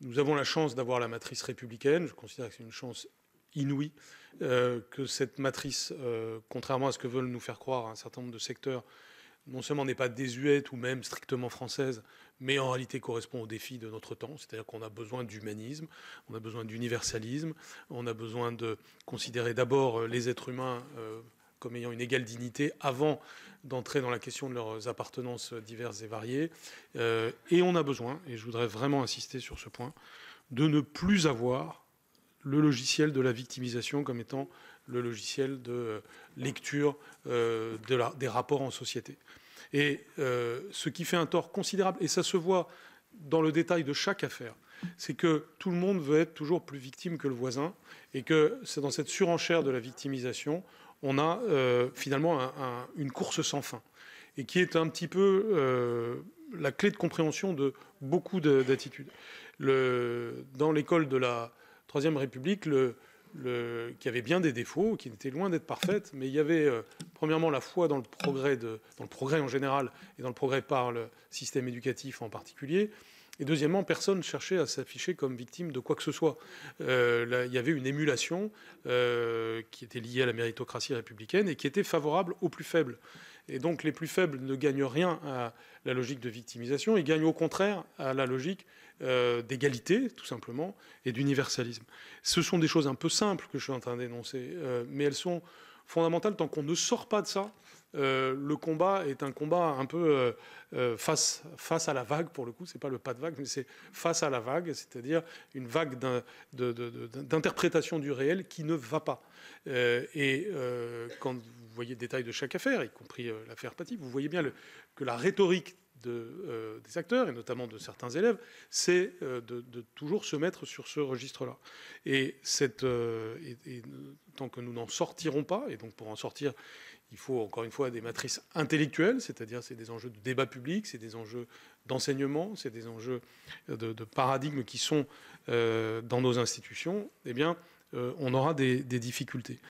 Nous avons la chance d'avoir la matrice républicaine. Je considère que c'est une chance inouïe, que cette matrice, contrairement à ce que veulent nous faire croire un certain nombre de secteurs, non seulement n'est pas désuète ou même strictement française, mais en réalité correspond aux défis de notre temps. C'est-à-dire qu'on a besoin d'humanisme, on a besoin d'universalisme, on a besoin de considérer d'abord les êtres humains comme ayant une égale dignité avant d'entrer dans la question de leurs appartenances diverses et variées. Et on a besoin, et je voudrais vraiment insister sur ce point, de ne plus avoir le logiciel de la victimisation comme étant le logiciel de lecture des rapports en société. Et ce qui fait un tort considérable, et ça se voit dans le détail de chaque affaire, c'est que tout le monde veut être toujours plus victime que le voisin, et que c'est dans cette surenchère de la victimisation, on a finalement une course sans fin, et qui est un petit peu la clé de compréhension de beaucoup d'attitudes. Dans l'école de la Troisième République, qui avait bien des défauts, qui n'était loin d'être parfaite, mais il y avait premièrement la foi dans le progrès en général et dans le progrès par le système éducatif en particulier. Et deuxièmement, personne ne cherchait à s'afficher comme victime de quoi que ce soit. Là, il y avait une émulation qui était liée à la méritocratie républicaine et qui était favorable aux plus faibles. Et donc les plus faibles ne gagnent rien à la logique de victimisation, ils gagnent au contraire à la logique d'égalité, tout simplement, et d'universalisme. Ce sont des choses un peu simples que je suis en train d'énoncer, mais elles sont fondamentales tant qu'on ne sort pas de ça. Le combat est un combat un peu face à la vague, pour le coup, c'est pas le pas de vague, mais c'est face à la vague, c'est-à-dire une vague d'interprétation du réel qui ne va pas. Quand vous voyez le détail de chaque affaire, y compris l'affaire Paty, vous voyez bien que la rhétorique des acteurs, et notamment de certains élèves, c'est de toujours se mettre sur ce registre-là. Et tant que nous n'en sortirons pas, et donc pour en sortir, il faut encore une fois des matrices intellectuelles, c'est-à-dire c'est des enjeux de débat public, c'est des enjeux d'enseignement, c'est des enjeux de paradigmes qui sont dans nos institutions, eh bien, on aura des difficultés.